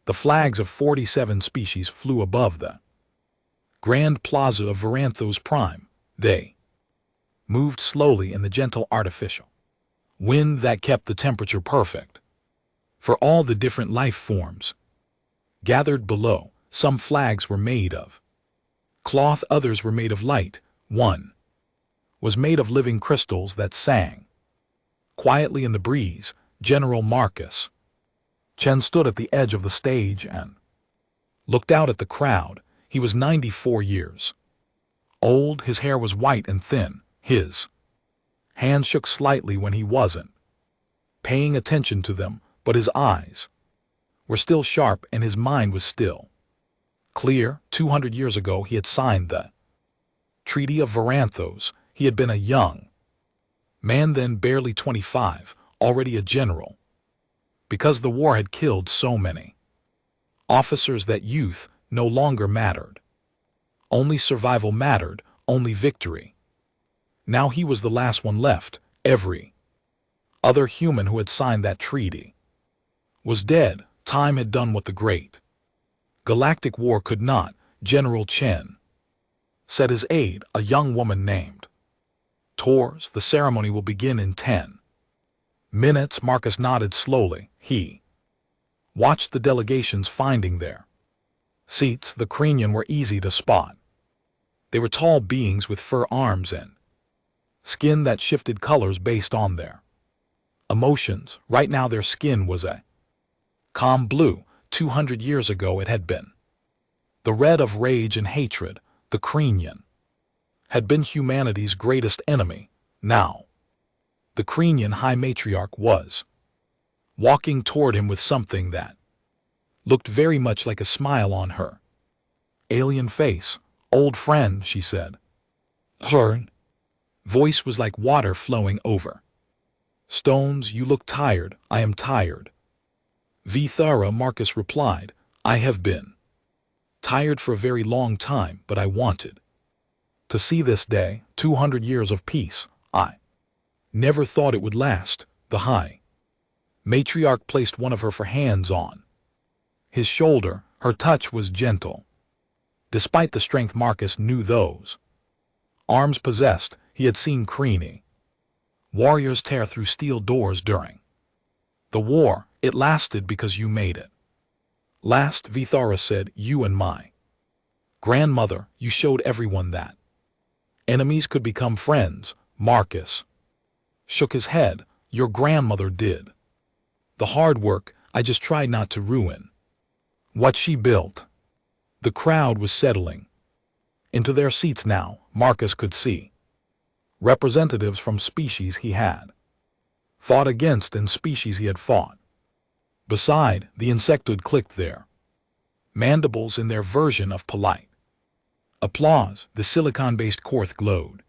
The flags of 47 species flew above the grand plaza of Varanthos Prime. They moved slowly in the gentle artificial wind that kept the temperature perfect for all the different life forms gathered below. Some flags were made of cloth, others were made of light. One was made of living crystals that sang quietly in the breeze. General Marcus Chen stood at the edge of the stage and looked out at the crowd. He was 94 years old. His hair was white and thin. His hands shook slightly when he wasn't paying attention to them, but his eyes were still sharp and his mind was still clear. 200 years ago he had signed the Treaty of Varanthos. He had been a young man then, barely 25, already a general. Because the war had killed so many officers that youth no longer mattered. Only survival mattered, only victory. Now he was the last one left. Every other human who had signed that treaty was dead. Time had done what the great galactic war could not. General Chen said his aide, a young woman named Tors. The ceremony will begin in 10 minutes. Marcus nodded slowly. He watched the delegations finding their seats. The Krenian were easy to spot. They were tall beings with fur, arms, and skin that shifted colors based on their emotions. Right now their skin was a calm blue. 200 years ago it had been the red of rage and hatred. The Krenian had been humanity's greatest enemy. Now the Krenian High Matriarch was walking toward him with something that looked very much like a smile on her alien face. Old friend, she said. Her voice was like water flowing over stones. You look tired. I am tired. Vithara, Marcus replied. I have been tired for a very long time, but I wanted to see this day. 200 years of peace. I never thought it would last. The High Matriarch placed one of her hands on his shoulder. Her touch was gentle. Despite the strength Marcus knew those arms possessed, he had seen Kreni warriors tear through steel doors during the war. It lasted because you made it last, Vithara said. You and my grandmother, you showed everyone that enemies could become friends. Marcus shook his head. Your grandmother did the hard work. I just tried not to ruin what she built. The crowd was settling into their seats now. Marcus could see representatives from species he had fought against and species he had fought beside. The insectoid clicked their mandibles in their version of polite applause. The silicon-based Korth glowed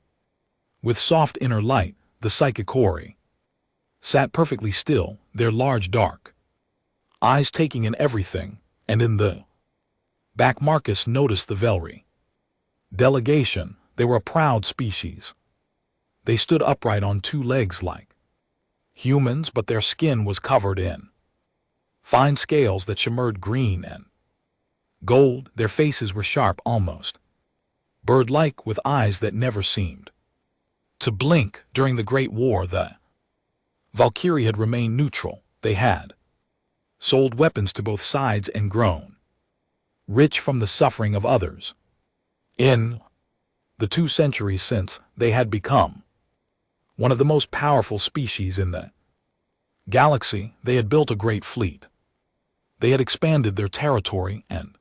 with soft inner light. The Psychikori sat perfectly still, their large dark eyes taking in everything. And in the back, Marcus noticed the Velry delegation. They were a proud species. They stood upright on two legs like humans, but their skin was covered in fine scales that shimmered green and gold. Their faces were sharp, almost bird-like, with eyes that never seemed to blink. During the Great War, the Valkyrie had remained neutral. They had sold weapons to both sides and grown rich from the suffering of others. In the 2 centuries since, they had become one of the most powerful species in the galaxy. They had built a great fleet. They had expanded their territory, and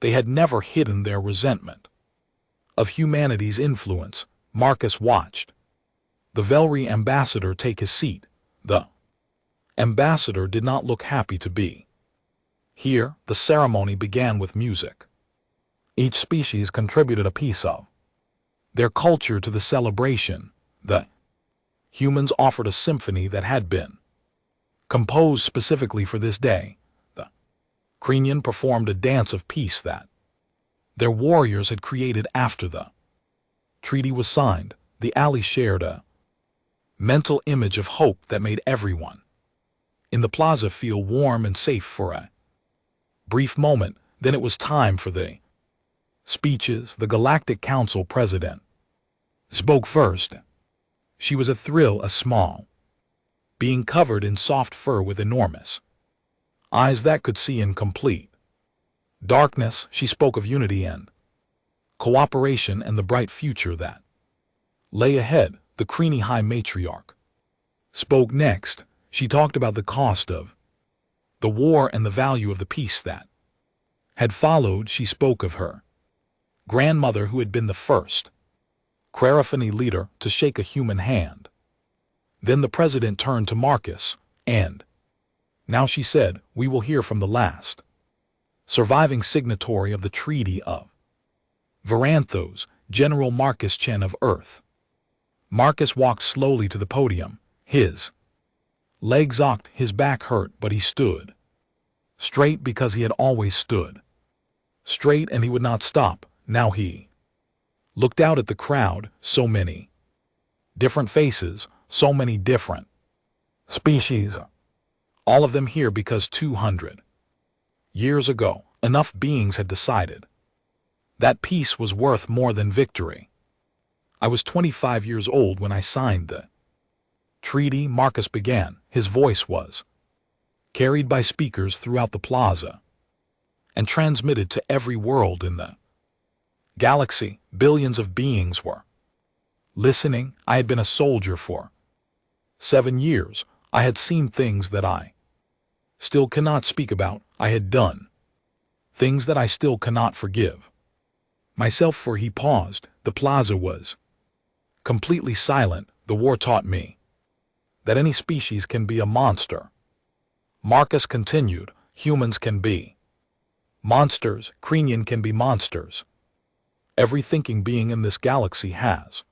they had never hidden their resentment of humanity's influence. Marcus watched the Velry ambassador take his seat. The ambassador did not look happy to be here. The ceremony began with music. Each species contributed a piece of their culture to the celebration. The humans offered a symphony that had been composed specifically for this day. The Krenian performed a dance of peace that their warriors had created after the treaty was signed. The alley shared a mental image of hope that made everyone in the plaza feel warm and safe for a Brief moment, then it was time for the speeches. The Galactic Council president spoke first. She was a thrill, a small being covered in soft fur with enormous eyes that could see in complete darkness. She spoke of unity and cooperation and the bright future that lay ahead. The creamy high matriarch spoke next. She talked about the cost of the war and the value of the peace that had followed. She spoke of her grandmother, who had been the first Crafani leader to shake a human hand. Then the president turned to Marcus, and now she said, we will hear from the last surviving signatory of the Treaty of Varanthos, General Marcus Chen of Earth. Marcus walked slowly to the podium. His legs ached, his back hurt, but he stood straight because he had always stood straight, and he would not stop. Now he looked out at the crowd, so many different faces, so many different species, all of them here because 200 years ago, enough beings had decided that peace was worth more than victory. I was 25 years old when I signed the treaty. Marcus began. His voice was carried by speakers throughout the plaza and transmitted to every world in the galaxy. Billions of beings were listening. I had been a soldier for 7 years. I had seen things that I still cannot speak about. I had done things that I still cannot forgive myself for. He paused. The plaza was completely silent. The war taught me that any species can be a monster. Marcus continued, humans can be monsters, Krenian can be monsters. Every thinking being in this galaxy has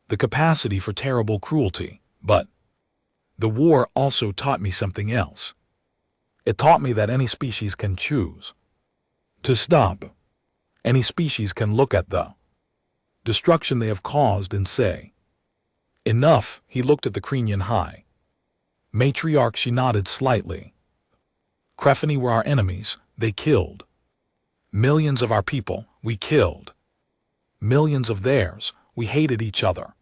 the capacity for terrible cruelty, but the war also taught me something else. It taught me that any species can choose to stop. Any species can look at the destruction they have caused and say, enough. He looked at the Krenian high matriarch. She nodded slightly. Crafani were our enemies. They killed millions of our people. We killed millions of theirs. We hated each other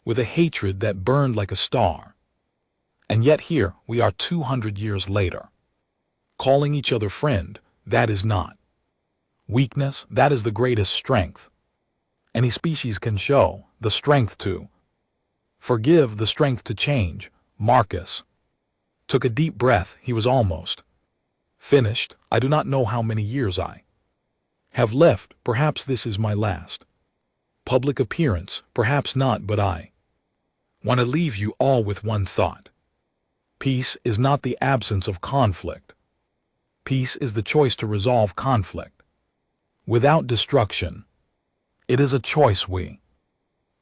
with a hatred that burned like a star. And yet here we are 200 years later, calling each other friend. That is not weakness. That is the greatest strength. Any species can show the strength to forgive, the strength to change. Marcus took a deep breath. He was almost finished. I do not know how many years I have left. Perhaps this is my last public appearance. Perhaps not, but I want to leave you all with one thought. Peace is not the absence of conflict. Peace is the choice to resolve conflict without destruction. It is a choice we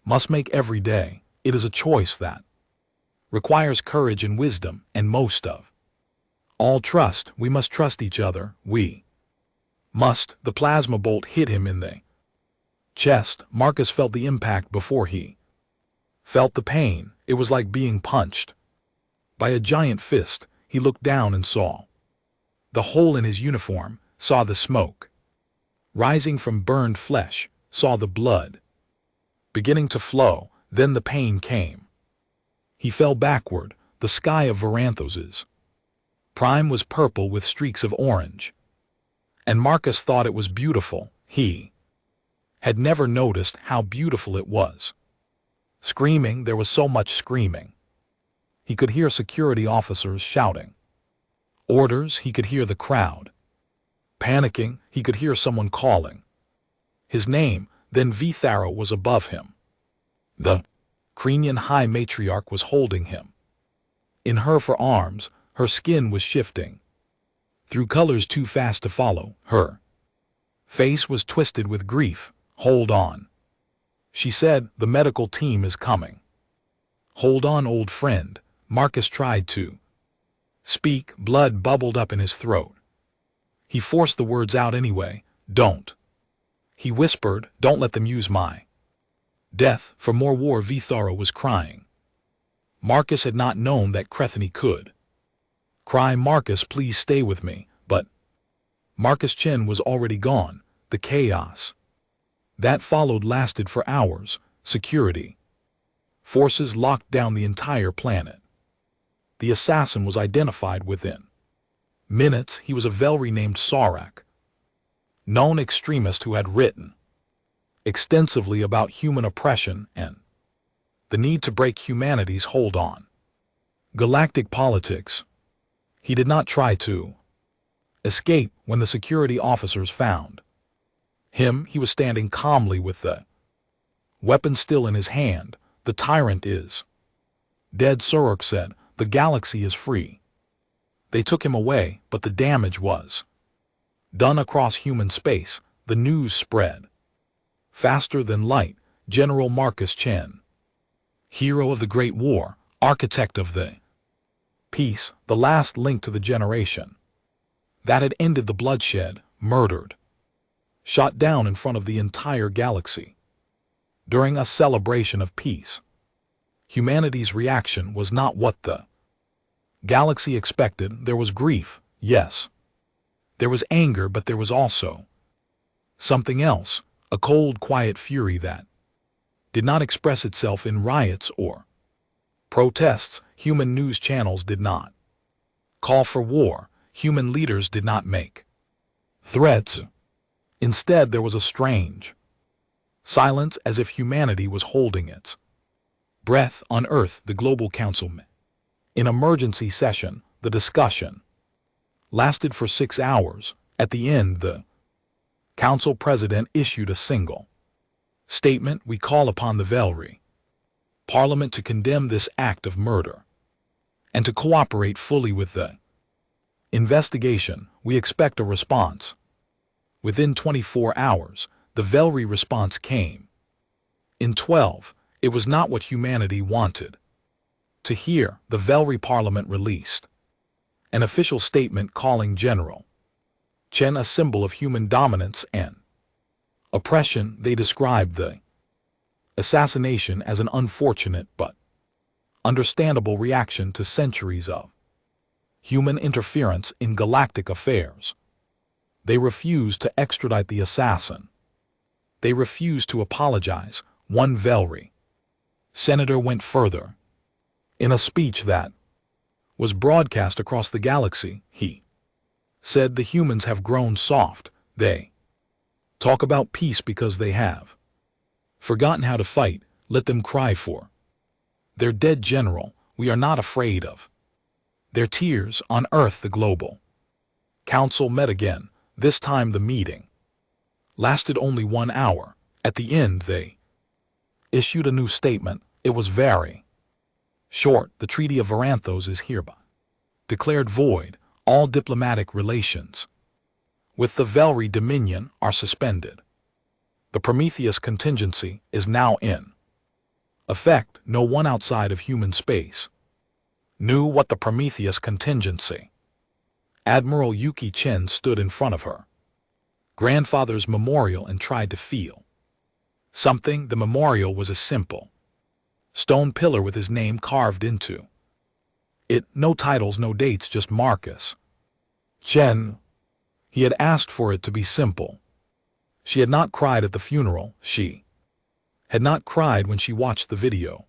must make every day. It is a choice that requires courage and wisdom, and most of all trust. We must trust each other. We must. The plasma bolt hit him in the chest. Marcus felt the impact before he felt the pain. It was like being punched by a giant fist. He looked down and saw the hole in his uniform, saw the smoke rising from burned flesh, saw the blood beginning to flow. Then the pain came. He fell backward. The sky of Varanthos's prime was purple with streaks of orange, and Marcus thought it was beautiful. He had never noticed how beautiful it was. Screaming, there was so much screaming. He could hear security officers shouting orders. He could hear the crowd panicking. He could hear someone calling his name. Then Vithara was above him. The Krenian high matriarch was holding him in her forearms. Her skin was shifting through colors too fast to follow. Her face was twisted with grief. Hold on, she said. The medical team is coming. Hold on, old friend. Marcus tried to speak. Blood bubbled up in his throat. He forced the words out anyway. Don't, he whispered, don't let them use my death for more war. Vithara was crying. Marcus had not known that Crafani could cry. Marcus, please stay with me. But Marcus Chen was already gone. The chaos that followed lasted for hours. Security forces locked down the entire planet. The assassin was identified within minutes. He was a Velry named Sarak, known extremist who had written extensively about human oppression and the need to break humanity's hold on galactic politics. He did not try to escape when the security officers found him. He was standing calmly with the weapon still in his hand. The tyrant is dead, Sarak said. The galaxy is free. They took him away, but the damage was done across human space. The news spread faster than light. General Marcus Chen, hero of the Great War, architect of the peace, the last link to the generation that had ended the bloodshed, murdered, shot down in front of the entire galaxy during a celebration of peace. Humanity's reaction was not what the galaxy expected. There was grief, yes. There was anger, but there was also something else, a cold, quiet fury that did not express itself in riots or protests. Human news channels did not call for war. Human leaders did not make threats. Instead, there was a strange silence, as if humanity was holding its breath. On Earth, the Global Council met in emergency session. The discussion lasted for 6 hours. At the end, the council president issued a single statement: "We call upon the Velry Parliament to condemn this act of murder and to cooperate fully with the investigation. We expect a response within 24 hours. The Velry response came in 12. It was not what humanity wanted to hear. The Velry Parliament released an official statement calling General Chen a symbol of human dominance and oppression. They described the assassination as an unfortunate but understandable reaction to centuries of human interference in galactic affairs. They refused to extradite the assassin. They refused to apologize." One Velry senator went further. In a speech that was broadcast across the galaxy, he said, "The humans have grown soft. They talk about peace because they have forgotten how to fight. Let them cry for their dead general. We are not afraid of their tears." On Earth, the Global Council met again. This time the meeting lasted only 1 hour. At the end, they issued a new statement. It was very short. "The Treaty of Varanthos is hereby declared void. All diplomatic relations with the Velry Dominion are suspended. The Prometheus contingency is now in effect." No one outside of human space knew what the Prometheus contingency. Admiral Yuki Chen stood in front of her grandfather's memorial and tried to feel something. The memorial was a simple stone pillar with his name carved into it. No titles, no dates, just Marcus Chen. He had asked for it to be simple. She had not cried at the funeral. She had not cried when she watched the video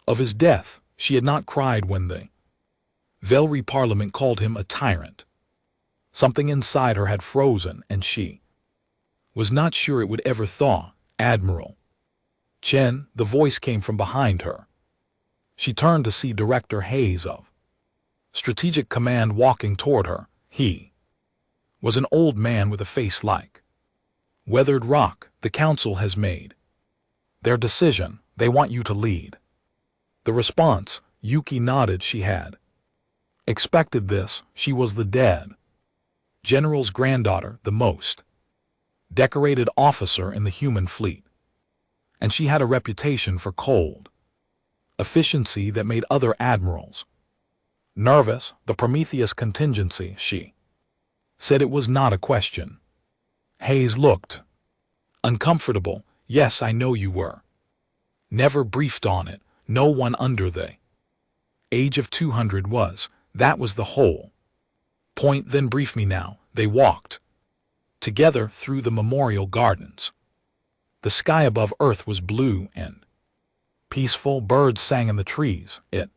of his death. She had not cried when the Velry Parliament called him a tyrant. Something inside her had frozen, and she was not sure it would ever thaw. "Admiral Chen," the voice came from behind her. She turned to see Director Hayes of Strategic Command walking toward her. He was an old man with a face like weathered rock. "The council has made their decision. They want you to lead the response." Yuki nodded. She had expected this. She was the dead general's granddaughter, the most decorated officer in the human fleet, and she had a reputation for cold efficiency that made other admirals nervous. "The Prometheus contingency," she said. It was not a question. Hayes looked uncomfortable. "Yes, I know you were never briefed on it. No one under the age of 200 was. That was the whole point." "Then brief me now." They walked together through the memorial gardens. The sky above Earth was blue and peaceful. Birds sang in the trees. It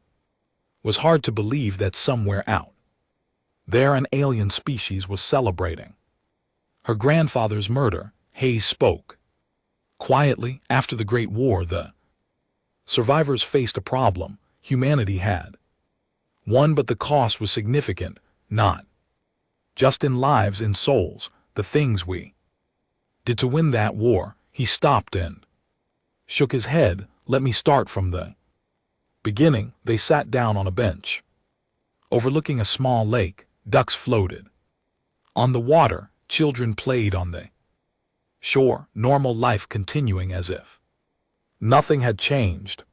was hard to believe that somewhere out there an alien species was celebrating her grandfather's murder. Hayes spoke quietly. After the Great War, the survivors faced a problem. Humanity had won, but the cost was significant, not just in lives, in souls. The things we did to win that war. He stopped and shook his head. Let me start from the beginning. They sat down on a bench overlooking a small lake. Ducks floated on the water. Children played on the shore. Normal life continuing as if nothing had changed.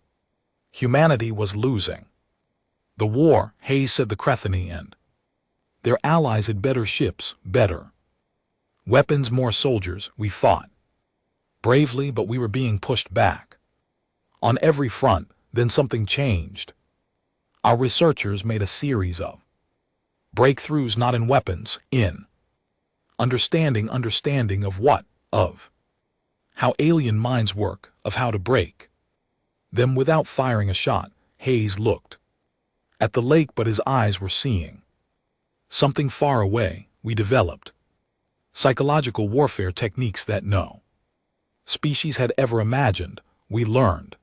Humanity was losing the war. Hayes said the Crethani and their allies had better ships, better weapons, more soldiers. We fought bravely, but we were being pushed back on every front. Then something changed. Our researchers made a series of breakthroughs, not in weapons, in understanding of what? Of how alien minds work, of how to break them without firing a shot. Hayes looked at the lake, but his eyes were seeing something far away. We developed psychological warfare techniques that no species had ever imagined. We learned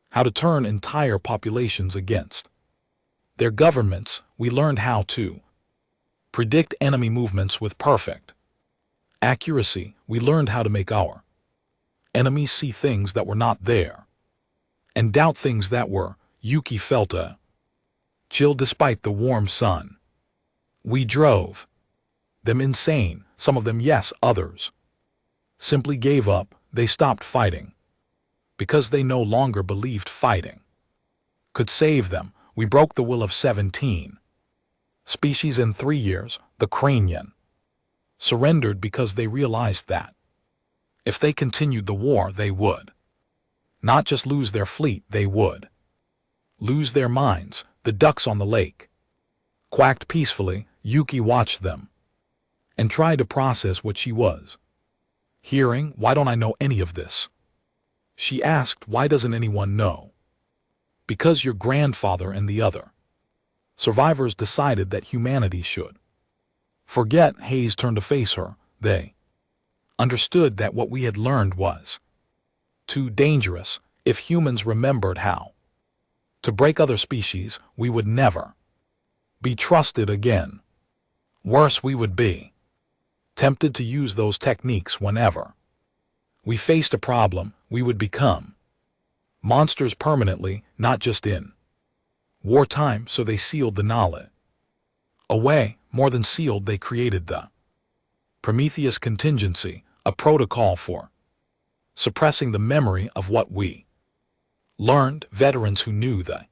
how to turn entire populations against their governments. We learned how to predict enemy movements with perfect accuracy. We learned how to make our enemies see things that were not there and doubt things that were. Yuki felt a chill despite the warm sun. We drove them insane. Some of them, yes, others simply gave up. They stopped fighting because they no longer believed fighting could save them. We broke the will of 17 species in 3 years. The Cranian surrendered because they realized that if they continued the war, they would not just lose their fleet, they would lose their minds. The ducks on the lake quacked peacefully. Yuki watched them and tried to process what she was hearing. Why don't I know any of this? She asked. Why doesn't anyone know? Because your grandfather and the other survivors decided that humanity should forget. Hayes turned to face her. They understood that what we had learned was too dangerous. If humans remembered how to break other species, we would never be trusted again. Worse, we would be tempted to use those techniques whenever we faced a problem. We would become monsters permanently, not just in wartime. So they sealed the knowledge away. More than sealed, they created the Prometheus contingency, a protocol for suppressing the memory of what we learned. Veterans who knew the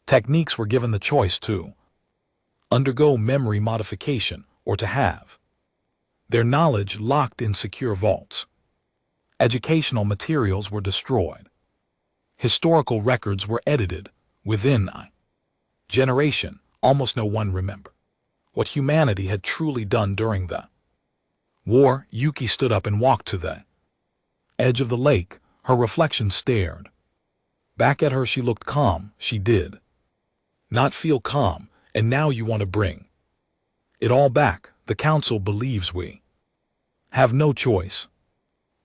techniques were given the choice to undergo memory modification or to have their knowledge locked in secure vaults. Educational materials were destroyed. Historical records were edited. Within a generation, almost no one remembered what humanity had truly done during the war. Yuki stood up and walked to the edge of the lake. Her reflection stared back at her. She looked calm. She did not feel calm. And now you want to bring it all back. The council believes we have no choice.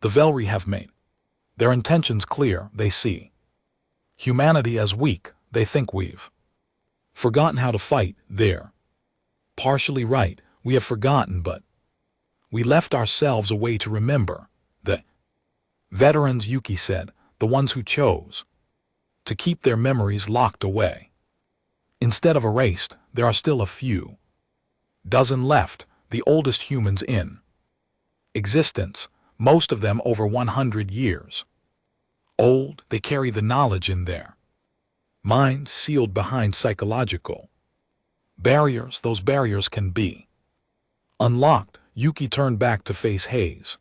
The Velry have made their intentions clear. They see humanity as weak. They think we've forgotten how to fight. They're partially right. We have forgotten, but we left ourselves a way to remember. The veterans, Yuki said, the ones who chose to keep their memories locked away instead of erased. There are still a few dozen left, the oldest humans in existence, most of them over 100 years old. They carry the knowledge in their minds, sealed behind psychological barriers. Those barriers can be unlocked. Yuki turned back to face Hayes.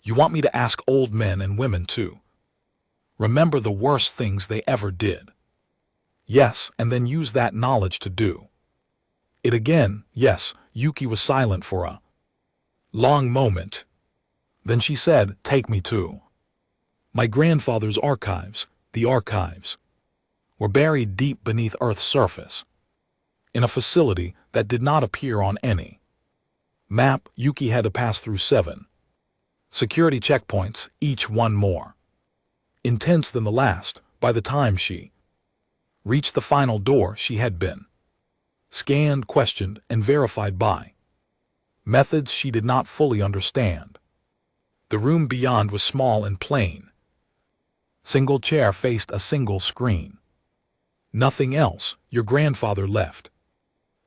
You want me to ask old men and women to remember the worst things they ever did? Yes, and then use that knowledge to do it again. Yes, Yuki was silent for a long moment. Then she said, "Take me to my grandfather's archives." The archives were buried deep beneath Earth's surface, in a facility that did not appear on any map. Yuki had to pass through 7 security checkpoints, each one more intense than the last. By the time she reached the final door, she had been scanned, questioned, and verified by methods she did not fully understand. The room beyond was small and plain. Single chair faced a single screen. Nothing else. "Your grandfather left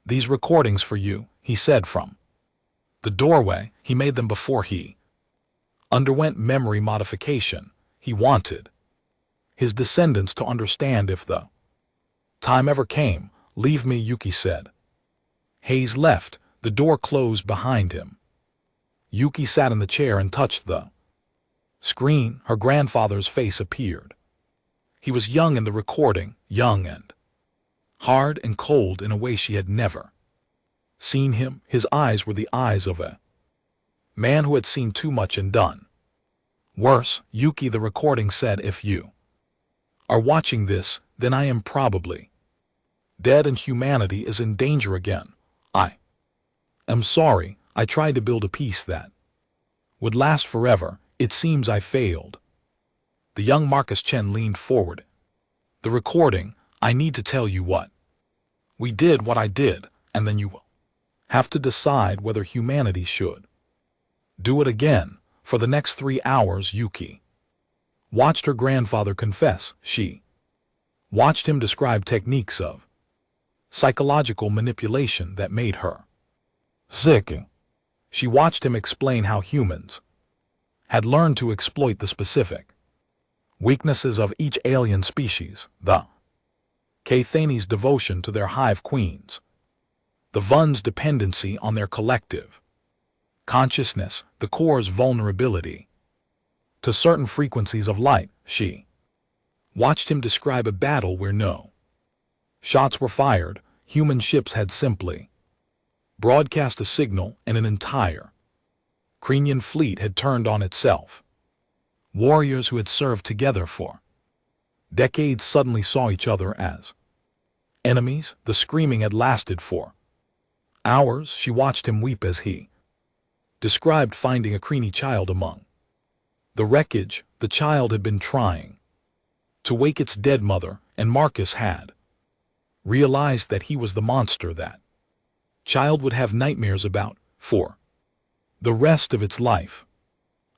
these recordings for you," he said from the doorway. "He made them before he underwent memory modification. He wanted his descendants to understand if the time ever came." "Leave me," Yuki said. Hayes left. The door closed behind him. Yuki sat in the chair and touched the screen. Her grandfather's face appeared. He was young in the recording, young and hard and cold in a way she had never seen him. His eyes were the eyes of a man who had seen too much and done worse. "Yuki," the recording said, "if you are watching this, then I am probably dead and humanity is in danger again. I am sorry. I tried to build a peace that would last forever. It seems I failed." The young Marcus Chen leaned forward. "The recording, I need to tell you what we did, what I did, and then you will have to decide whether humanity should do it again." For the next 3 hours, Yuki watched her grandfather confess. She watched him describe techniques of psychological manipulation that made her sick. She watched him explain how humans had learned to exploit the specific weaknesses of each alien species, the Cathani's devotion to their hive queens, the Vun's dependency on their collective consciousness, the core's vulnerability to certain frequencies of light. She watched him describe a battle where no shots were fired. Human ships had simply broadcast a signal and an entire Krenian fleet had turned on itself. Warriors who had served together for decades suddenly saw each other as enemies. The screaming had lasted for hours. She watched him weep as he described finding a Kreni child among the wreckage. The child had been trying to wake its dead mother, and Marcus had realized that he was the monster that child would have nightmares about for the rest of its life.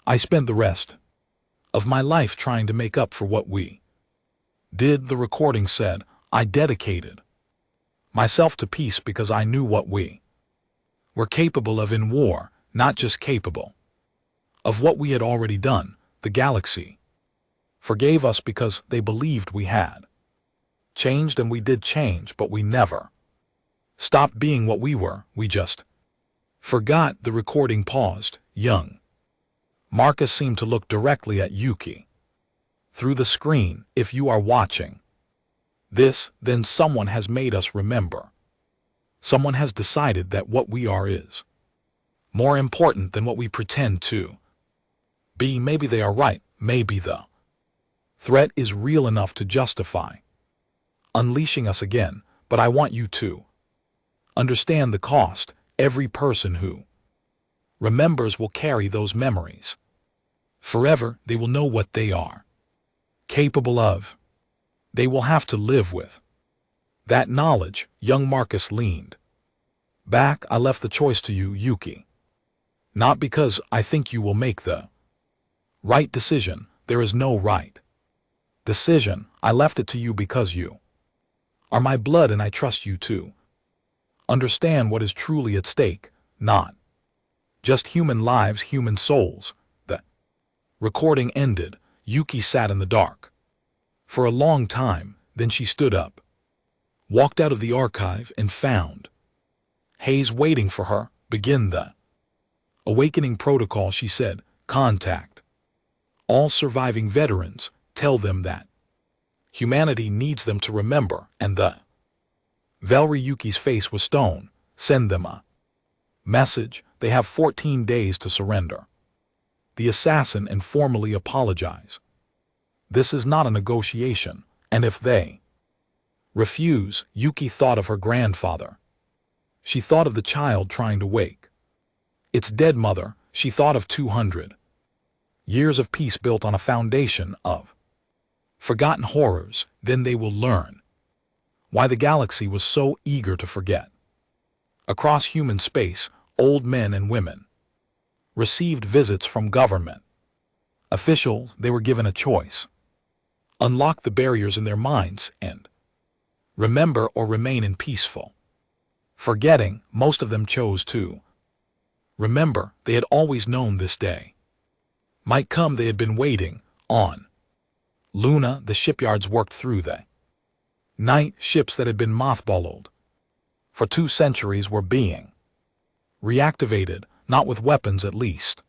"I spent the rest of my life trying to make up for what we did," the recording said. "I dedicated myself to peace because I knew what we were capable of in war, not just capable of what we had already done. The galaxy forgave us because they believed we had changed, and we did change, but we never stopped being what we were. We just forgot." The recording paused. Young Marcus seemed to look directly at Yuki through the screen. "If you are watching this, then someone has made us remember. Someone has decided that what we are is more important than what we pretend to be." Maybe they are right. Maybe the threat is real enough to justify unleashing us again, but I want you to understand the cost. Every person who remembers will carry those memories forever. They will know what they are capable of. They will have to live with that knowledge. Young Marcus leaned back. "I left the choice to you, Yuki. Not because I think you will make the right decision. There is no right decision. I left it to you because you are my blood and I trust you to understand what is truly at stake, not just human lives, human souls." The recording ended. Yuki sat in the dark for a long time. Then she stood up, walked out of the archive, and found Hayes waiting for her. "Begin the awakening protocol," she said. "Contact all surviving veterans. Tell them that humanity needs them to remember." And the Valerie, Yuki's face was stone. "Send them a Message: they have 14 days to surrender. The assassin informally apologize. This is not a negotiation, and if they refuse, Yuki thought of her grandfather. She thought of the child trying to wake its dead mother. She thought of 200 years of peace built on a foundation of forgotten horrors. Then they will learn why the galaxy was so eager to forget. Across human space, old men and women received visits from government officials. They were given a choice: unlock the barriers in their minds and remember or remain in peaceful forgetting. Most of them chose to remember. They had always known this day might come. They had been waiting. On Luna, the shipyards worked through the night. Ships that had been mothballed for 2 centuries were being reactivated, not with weapons at least.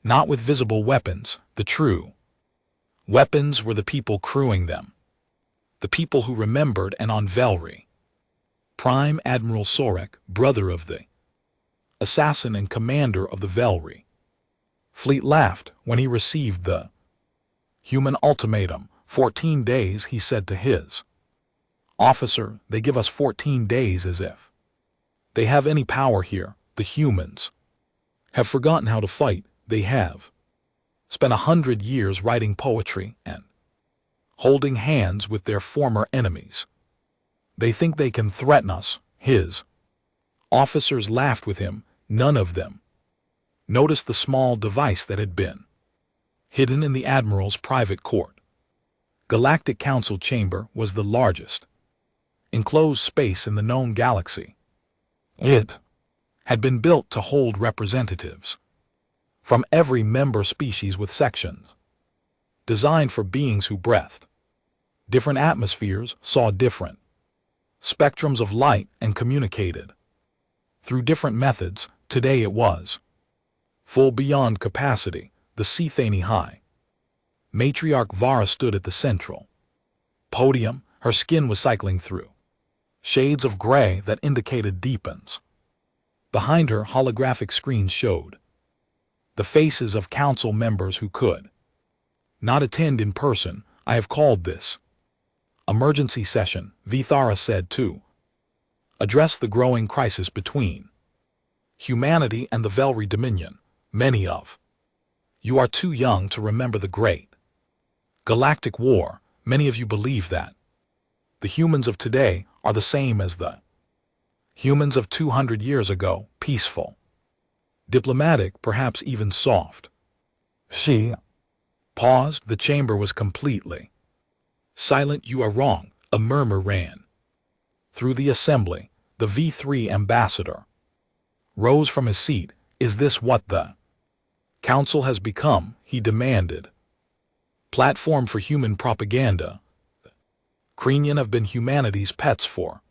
Not with visible weapons. The true weapons were the people crewing them. The people who remembered. And on Velry, Prime Admiral Sorek, brother of the assassin and commander of the Velry fleet, laughed when he received the human ultimatum. 14 days, he said to his officer. They give us 14 days as if they have any power here. The humans have forgotten how to fight. They have spent 100 years writing poetry and holding hands with their former enemies. They think they can threaten us. His officers laughed with him. None of them noticed the small device that had been hidden in the Admiral's private court. Galactic Council chamber was the largest enclosed space in the known galaxy. It had been built to hold representatives from every member species, with sections designed for beings who breathed different atmospheres, saw different spectrums of light, and communicated through different methods. Today it was full beyond capacity. The Cethany High Matriarch Vara stood at the central podium. Her skin was cycling through shades of gray that indicated deepens. Behind her, holographic screens showed the faces of council members who could not attend in person. I have called this emergency session, Vithara said, to address the growing crisis between humanity and the Velry Dominion. Many of you are too young to remember the Great Galactic War. Many of you believe that the humans of today are the same as the humans of 200 years ago, peaceful, diplomatic, perhaps even soft. She paused. The chamber was completely silent. You are wrong. A murmur ran through the assembly. The V3 ambassador rose from his seat. Is this what the council has become? He demanded. Platform for human propaganda. Krenian have been humanity's pets for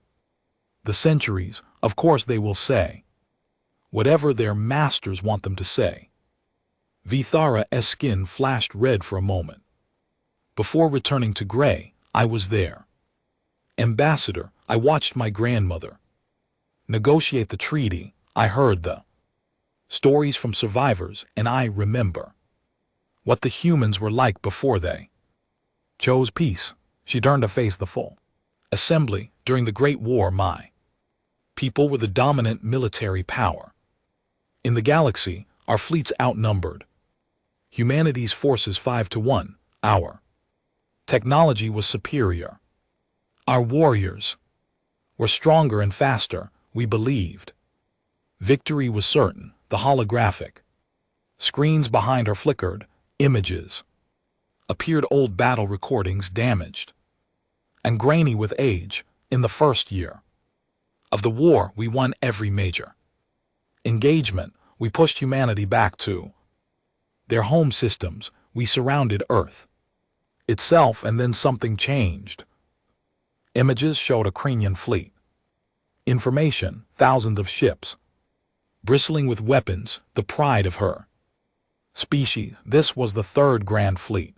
the centuries. Of course they will say whatever their masters want them to say. Vithara's skin flashed red for a moment before returning to gray. I was there. Ambassador, I watched my grandmother negotiate the treaty. I heard the stories from survivors, and I remember what the humans were like before they chose peace. She turned to face the full assembly. During the Great War, my people were the dominant military power in the galaxy. Our fleets outnumbered humanity's forces 5-1. Our technology was superior. Our warriors were stronger and faster. We believed victory was certain. The holographic screens behind her flickered. Images appeared, old battle recordings, damaged and grainy with age. In the first year of the war, we won every major engagement. We pushed humanity back to their home systems. We surrounded Earth itself, and then something changed. Images showed a Krenian fleet. Information: thousands of ships, bristling with weapons, the pride of her species. This was the Third Grand Fleet.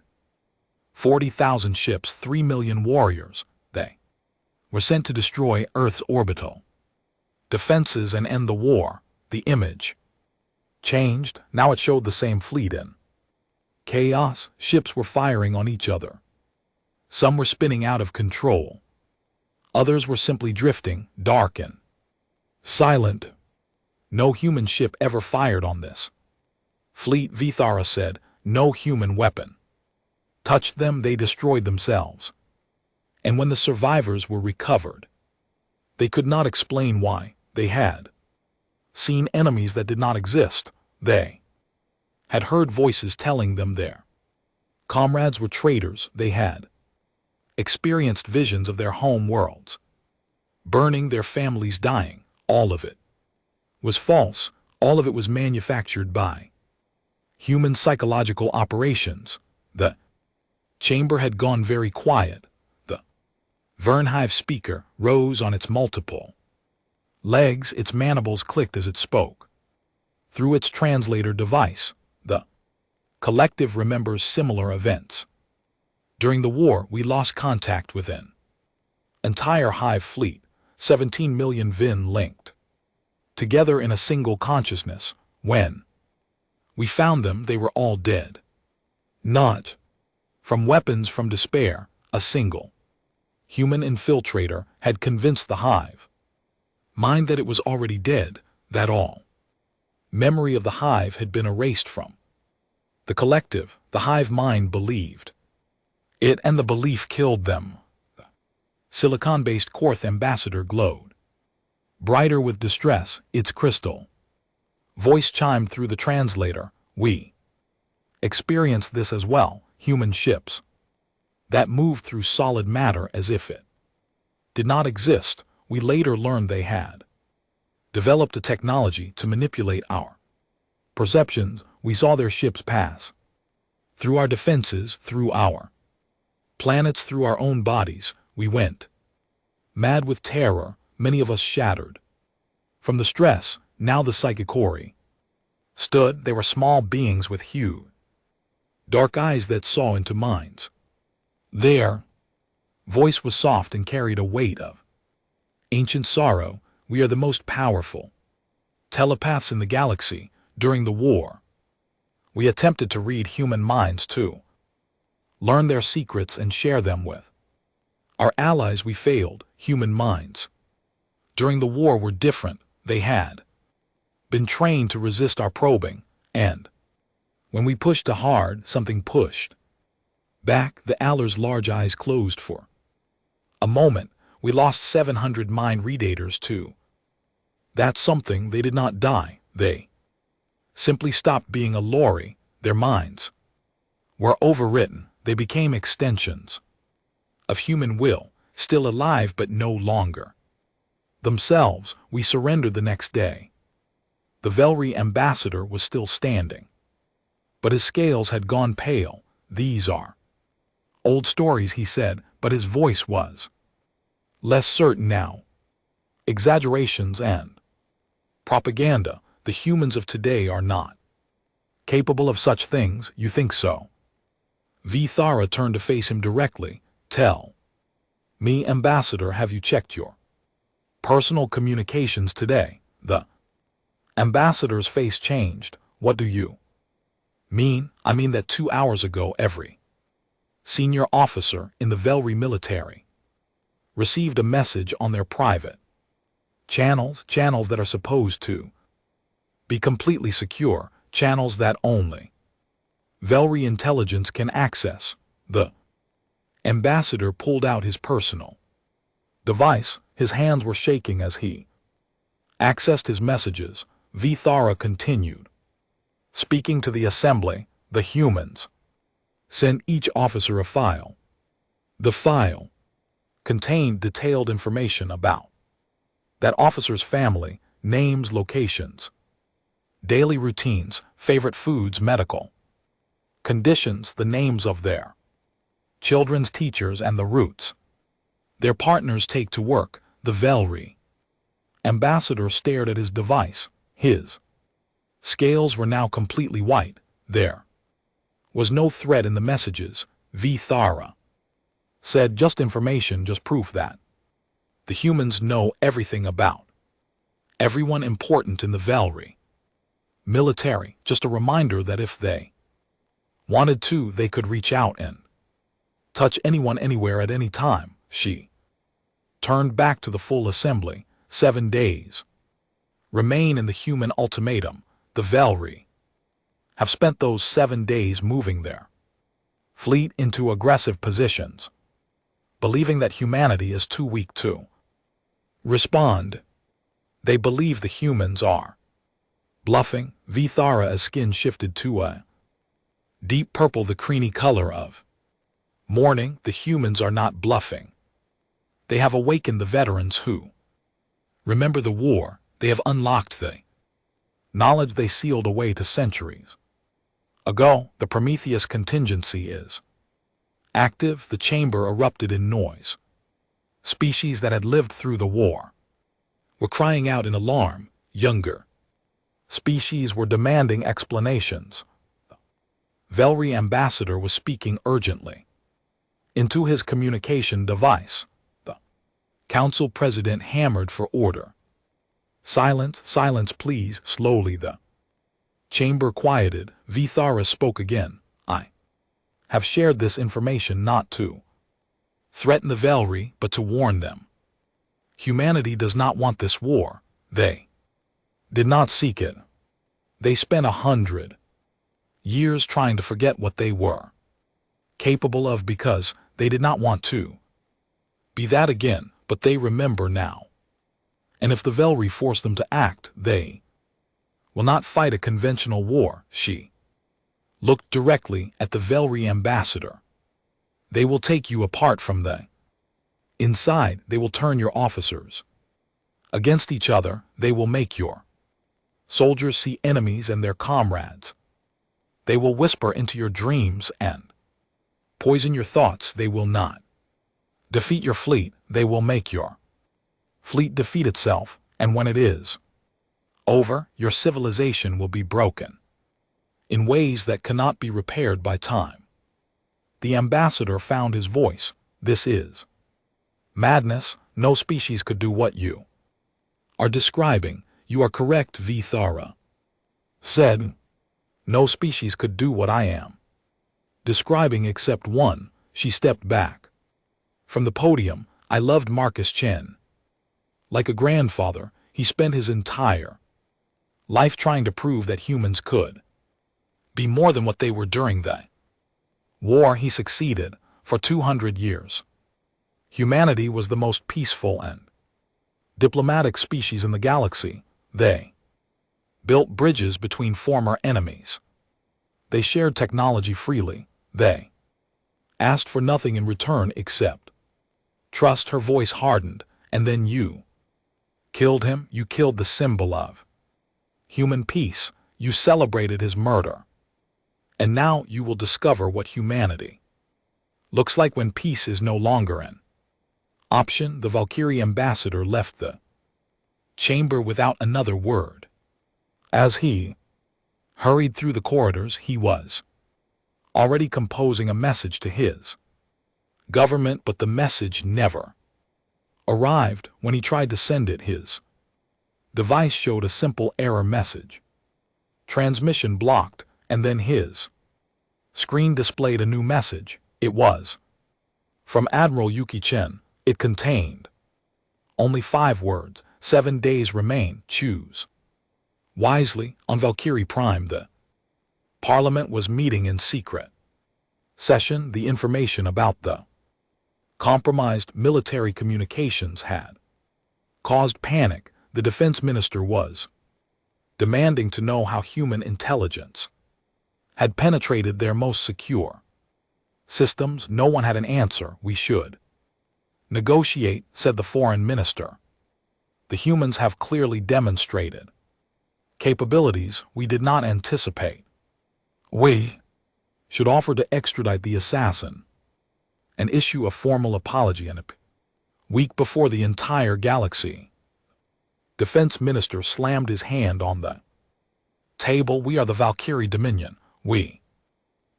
40,000 ships, 3 million warriors. They were sent to destroy Earth's orbital defenses and end the war. The image changed. Now it showed the same fleet in chaos. Ships were firing on each other. Some were spinning out of control. Others were simply drifting, dark and silent. No human ship ever fired on this fleet, Vithara said. No human weapon touched them. They destroyed themselves. And when the survivors were recovered, they could not explain why. They had seen enemies that did not exist. They had heard voices telling them their comrades were traitors. They had experienced visions of their home worlds burning, their families dying. All of it was false. All of it was manufactured by human psychological operations. The chamber had gone very quiet. The Vernhive speaker rose on its multiple legs. Its mandibles clicked as it spoke. Through its translator device, the collective remembers similar events. During the war, we lost contact with an entire hive fleet, 17 million Vin linked together in a single consciousness. When we found them, they were all dead. Not from weapons, from despair. A single human infiltrator had convinced the hive mind that it was already dead, that all memory of the hive had been erased from the collective. The hive mind believed it, and the belief killed them. The silicon-based Korth ambassador glowed brighter with distress. Its crystal voice chimed through the translator. We experienced this as well. Human ships that moved through solid matter as if it did not exist. We later learned they had developed a technology to manipulate our perceptions. We saw their ships pass through our defenses, through our planets, through our own bodies. We went mad with terror, many of us shattered from the stress. Now the Psychikori stood. They were small beings with huge, dark eyes that saw into minds. Their voice was soft and carried a weight of ancient sorrow. We are the most powerful telepaths in the galaxy. During the war, we attempted to read human minds too, learn their secrets and share them with our allies. We failed. Human minds during the war were different. They had been trained to resist our probing, and when we pushed too hard, something pushed back. The Aller's large eyes closed for a moment. We lost 700 mind redators too. That's something. They did not die. They simply stopped being a lorry. Their minds were overwritten. They became extensions of human will, still alive but no longer themselves. We surrendered the next day. The Velry ambassador was still standing, but his scales had gone pale. These are old stories, he said, but his voice was less certain now. Exaggerations and propaganda. The humans of today are not capable of such things. You think so? Vithara turned to face him directly. Tell me, Ambassador, have you checked your personal communications today? The ambassador's face changed. What do you mean? I mean that 2 hours ago every senior officer in the Velry military received a message on their private channels that are supposed to be completely secure, channels that only Velry intelligence can access. The ambassador pulled out his personal device. His hands were shaking as he accessed his messages. Vithara continued, speaking to the assembly. The humans sent each officer a file. The file contained detailed information about that officer's family, names, locations, daily routines, favorite foods, medical conditions, the names of their children's teachers, and the routes their partners take to work. The Velry ambassador stared at his device. His scales were now completely white. There was no threat in the messages. Vithara said, just information, just proof that the humans know everything about Everyone important in the Valerie. Military, just a reminder that if they wanted to, they could reach out and touch anyone anywhere at any time. She turned back to the full assembly. 7 days. Remain in the human ultimatum. The Valerie have spent those 7 days moving their fleet into aggressive positions, believing that humanity is too weak to respond. They believe the humans are bluffing. Vithara as skin shifted to a deep purple, the creamy color of morning. The humans are not bluffing. They have awakened the veterans who remember the war. They have unlocked the knowledge they sealed away to centuries ago. The Prometheus contingency is active. The chamber erupted in noise. Species that had lived through the war were crying out in alarm. Younger species were demanding explanations. The Valerie ambassador was speaking urgently into his communication device. The council president hammered for order. Silence, silence, please. Slowly the chamber quieted. Vithara spoke again. I have shared this information not to threaten the Valerie, but to warn them. Humanity does not want this war. They did not seek it. They spent 100 years trying to forget what they were capable of because they did not want to be that again, but they remember now. And if the Valerie force them to act, they will not fight a conventional war. She looked directly at the Valerie ambassador. They will take you apart from the inside. They will turn your officers against each other. They will make your soldiers see enemies and their comrades. They will whisper into your dreams and poison your thoughts. They will not defeat your fleet. They will make your fleet defeat itself, and when it is over, your civilization will be broken in ways that cannot be repaired by time. The ambassador found his voice. This is madness. No species could do what you are describing. You are correct, Vithara said. No species could do what I am describing except one. She stepped back from the podium. I loved Marcus Chen. Like a grandfather, he spent his entire life trying to prove that humans could be more than what they were during the war. He succeeded. For 200 years, humanity was the most peaceful and diplomatic species in the galaxy. They built bridges between former enemies. They shared technology freely. They asked for nothing in return except trust. Her voice hardened. And then you killed him. You killed the symbol of human peace. You celebrated his murder. And now you will discover what humanity looks like when peace is no longer an option. The Valkyrie ambassador left the chamber without another word. As he hurried through the corridors, he was already composing a message to his government, but the message never arrived. When he tried to send it, his device showed a simple error message. Transmission blocked, and then his screen displayed a new message. It was from Admiral Yuki Chen. It contained only 5 words. 7 days remain. Choose wisely. On Valkyrie Prime, the Parliament was meeting in secret session. The information about the compromised military communications had caused panic. The defense minister was demanding to know how human intelligence had penetrated their most secure systems. No one had an answer. We should negotiate, said the foreign minister. The humans have clearly demonstrated capabilities we did not anticipate. We should offer to extradite the assassin and issue a formal apology in a week before the entire galaxy. Defense minister slammed his hand on the table. We are the Valkyrie Dominion. We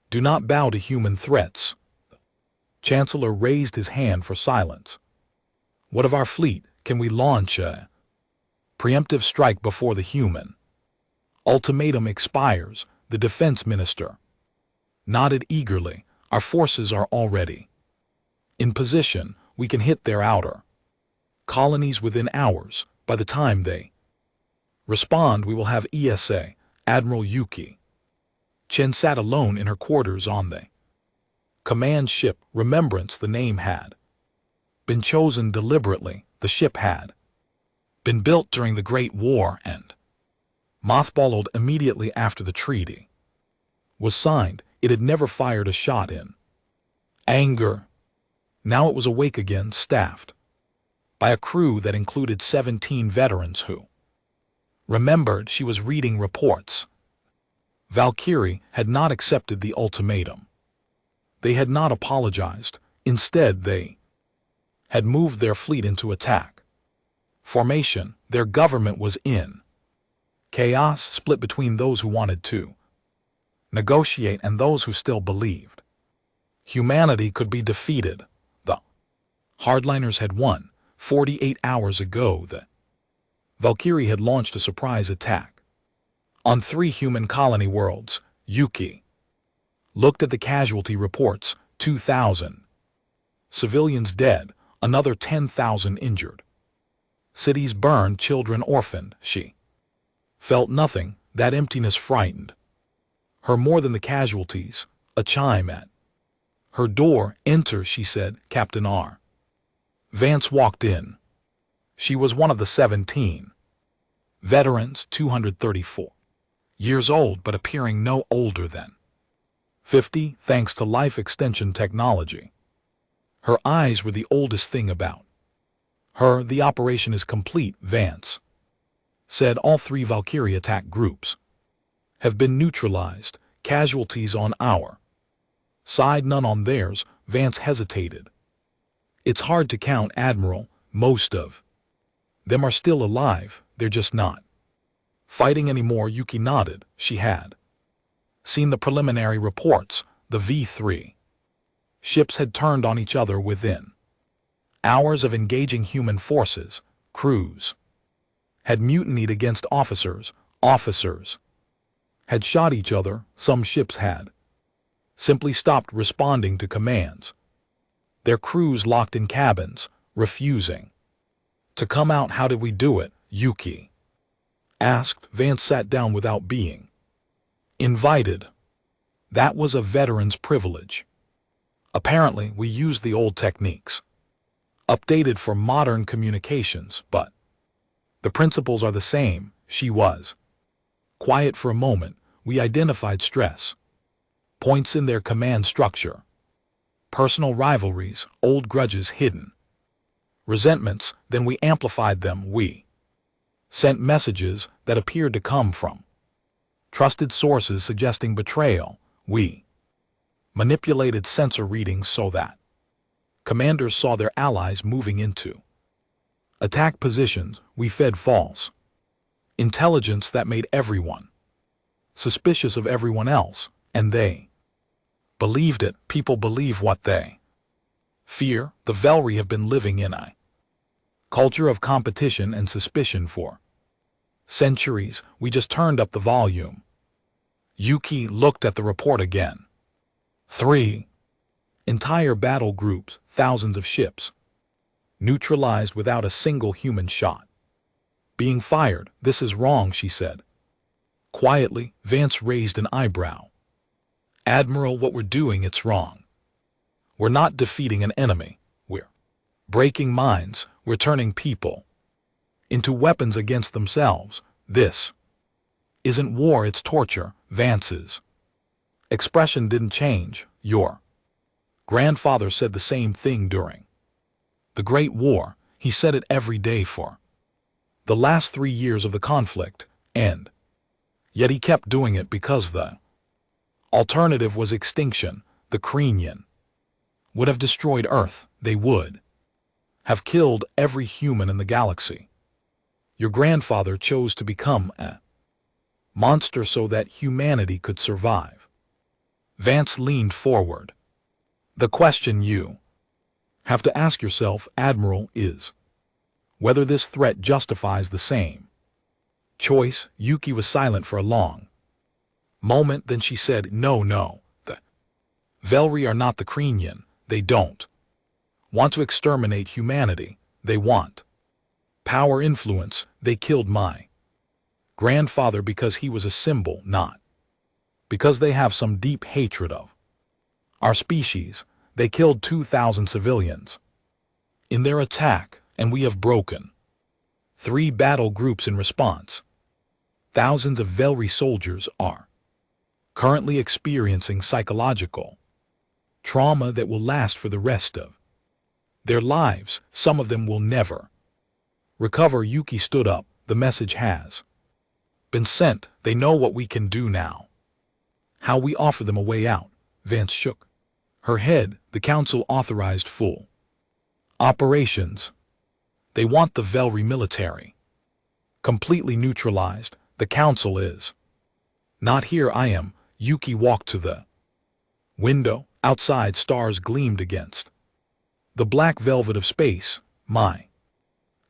do not bow to human threats. Chancellor raised his hand for silence. What of our fleet? Can we launch a Preemptive strike before the human. Ultimatum expires, the defense minister nodded eagerly. Our forces are already in position. We can hit their outer colonies within hours. By the time they respond, we will have ESA. Admiral Yuki Chen sat alone in her quarters on the command ship. Remembrance, the name had been chosen deliberately. The ship had been built during the Great War and mothballed immediately after the treaty was signed. It had never fired a shot in anger. Now it was awake again, staffed by a crew that included 17 veterans who remembered she was reading reports. Valkyrie had not accepted the ultimatum. They had not apologized. Instead, they had moved their fleet into attack formation. Their government was in chaos, split between those who wanted to negotiate and those who still believed humanity could be defeated. The hardliners had won. 48 hours ago, the Valkyrie had launched a surprise attack on 3 human colony worlds. Yuki looked at the casualty reports. 2,000 civilians dead, another 10,000 injured. Cities burned, children orphaned. She felt nothing. That emptiness frightened her more than the casualties. A chime at her door. Enter, she said. Captain R. Vance walked in. She was one of the 17 veterans, 234 years old, but appearing no older than 50, thanks to life extension technology. Her eyes were the oldest thing about her. The operation is complete, Vance said. All 3 Valkyrie attack groups have been neutralized. Casualties on our side, none on theirs. Vance hesitated. It's hard to count, Admiral. Most of them are still alive. They're just not fighting anymore. Yuki nodded. She had seen the preliminary reports. The V3 ships had turned on each other within hours of engaging human forces. Crews had mutinied against officers. Officers had shot each other. Some ships had simply stopped responding to commands. Their crews locked in cabins, refusing to come out. How did we do it? Yuki asked. Vance sat down without being invited. That was a veteran's privilege. Apparently, we used the old techniques, updated for modern communications, but the principles are the same. She was quiet for a moment. We identified stress points in their command structure. Personal rivalries, old grudges, hidden resentments. Then we amplified them. We sent messages that appeared to come from trusted sources suggesting betrayal. We manipulated sensor readings so that commanders saw their allies moving into attack positions. We fed false intelligence that made everyone suspicious of everyone else, and they believed it. People believe what they fear. The Velry have been living in a culture of competition and suspicion for centuries. We just turned up the volume. Yuki looked at the report again. 3 entire battle groups, thousands of ships, neutralized without a single human shot being fired. This is wrong, she said. Quietly, Vance raised an eyebrow. Admiral, what we're doing, it's wrong. We're not defeating an enemy. We're breaking minds. We're turning people into weapons against themselves. This isn't war, it's torture. Vance's expression didn't change. Your grandfather said the same thing during the Great War. He said it every day for the last 3 years of the conflict, and yet he kept doing it because the alternative was extinction. The Krenian would have destroyed Earth. They would have killed every human in the galaxy. Your grandfather chose to become a monster so that humanity could survive. Vance leaned forward. The question you have to ask yourself, Admiral, is whether this threat justifies the same choice. Yuki was silent for a long moment, then she said, no, no, the Velry are not the Kreenyan. They don't want to exterminate humanity. They want power, influence. They killed my grandfather because he was a symbol, not because they have some deep hatred of our species. They killed 2,000 civilians in their attack, and we have broken 3 battle groups in response. Thousands of Velry soldiers are currently experiencing psychological trauma that will last for the rest of their lives. Some of them will never recover. Yuki stood up. The message has been sent. They know what we can do now. How we offer them a way out. Vance shook her head. The council authorized full operations. They want the Velry military completely neutralized. The council is not here. I am. Yuki walked to the window. Outside, stars gleamed against the black velvet of space. My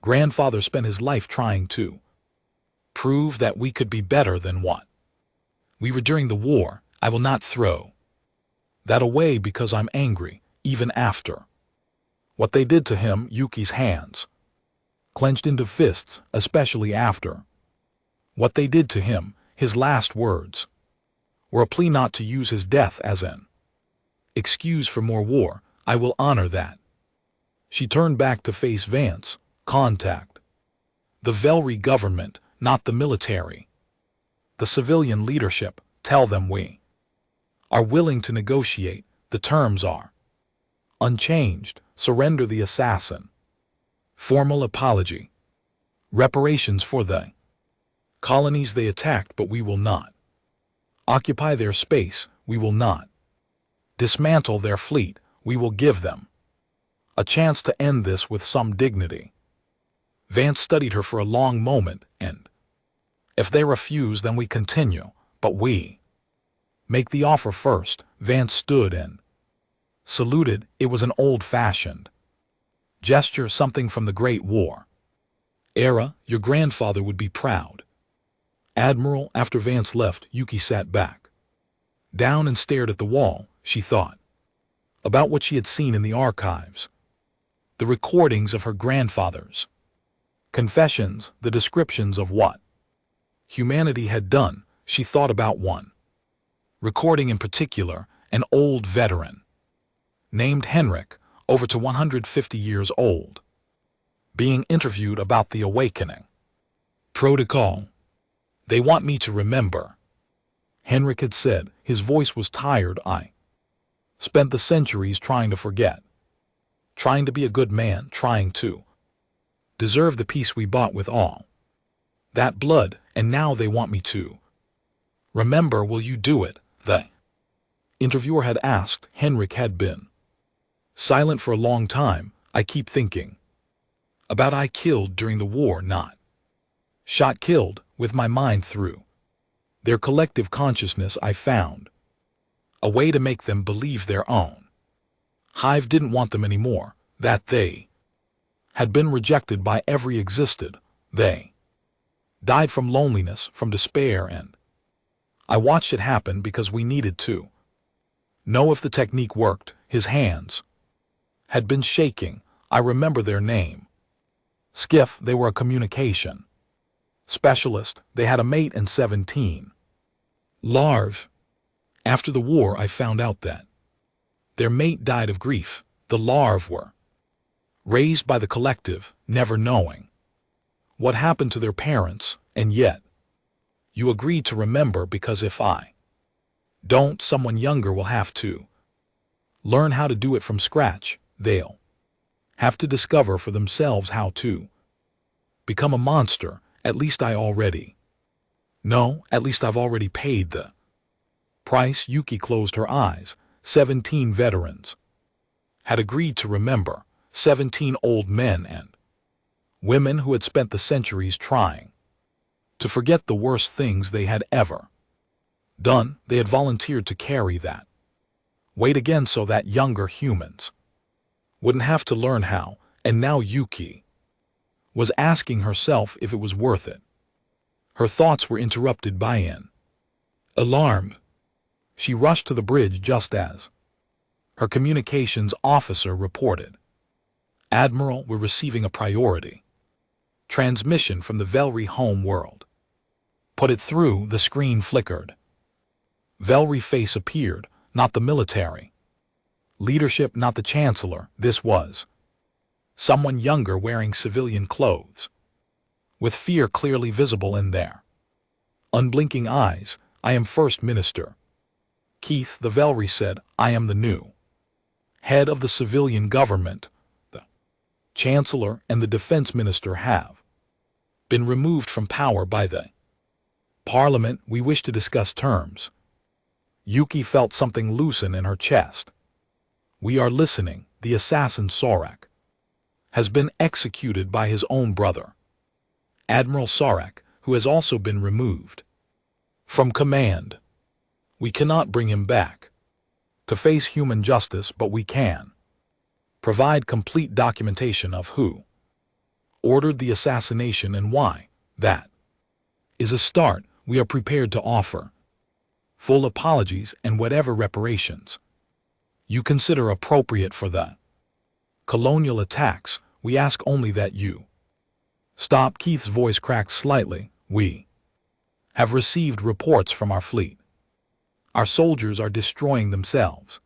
grandfather spent his life trying to prove that we could be better than what we were during the war. I will not throw that away because I'm angry, even after what they did to him. Yuki's hands clenched into fists, especially after what they did to him. His last words were a plea not to use his death as an excuse for more war. I will honor that. She turned back to face Vance. Contact the Velry government, not the military. The civilian leadership. Tell them we are willing to negotiate. The terms are unchanged. Surrender the assassin. Formal apology. Reparations for the colonies they attacked, but we will not occupy their space. We will not dismantle their fleet. We will give them a chance to end this with some dignity. Vance studied her for a long moment, and if they refuse, then we continue, but we make the offer first. Vance stood and saluted. It was an old-fashioned gesture, something from the Great War era. Your grandfather would be proud, Admiral. After Vance left, Yuki sat back down and stared at the wall. She thought about what she had seen in the archives, the recordings of her grandfather's confessions, the descriptions of what humanity had done. She thought about one recording in particular, an old veteran named Henrik, over to 150 years old, being interviewed about the awakening protocol. They want me to remember, Henrik had said. His voice was tired. I spent the centuries trying to forget, trying to be a good man, trying to deserve the peace we bought with all that blood, and now they want me to remember. Will you do it? The interviewer had asked. Henrik had been silent for a long time. I keep thinking about I killed during the war, not shot, killed with my mind through their collective consciousness. I found a way to make them believe their own hive didn't want them anymore, that they had been rejected by every existed. They died from loneliness, from despair, and I watched it happen because we needed to know if the technique worked. His hands had been shaking. I remember their name. Skiff. They were a communication specialist. They had a mate and 17 larvae. After the war, I found out that their mate died of grief. The larvae were raised by the collective, never knowing what happened to their parents, and yet you agreed to remember because if I don't, someone younger will have to learn how to do it from scratch. They'll have to discover for themselves how to become a monster. At least I already know. At least I've already paid the price. Yuki closed her eyes. 17 veterans had agreed to remember. 17 old men and women who had spent the centuries trying to forget the worst things they had ever done. They had volunteered to carry that weight again so that younger humans wouldn't have to learn how. And now Yuki was asking herself if it was worth it. Her thoughts were interrupted by an alarm. She rushed to the bridge just as her communications officer reported. Admiral, we're receiving a priority transmission from the Velry home world. Put it through. The screen flickered. Velry face appeared, not the military leadership, not the chancellor. This was someone younger wearing civilian clothes, with fear clearly visible in their unblinking eyes. I am First Minister Keith, the Velry said. I am the new head of the civilian government. The chancellor and the defense minister have been removed from power by the parliament. We wish to discuss terms. Yuki felt something loosen in her chest. We are listening. The assassin Sorak has been executed by his own brother, Admiral Sorak, who has also been removed from command. We cannot bring him back to face human justice, but we can provide complete documentation of who ordered the assassination and why. That is a start. We are prepared to offer full apologies and whatever reparations you consider appropriate for the colonial attacks. We ask only that you stop. Keith's voice cracked slightly. We have received reports from our fleet. Our soldiers are destroying themselves.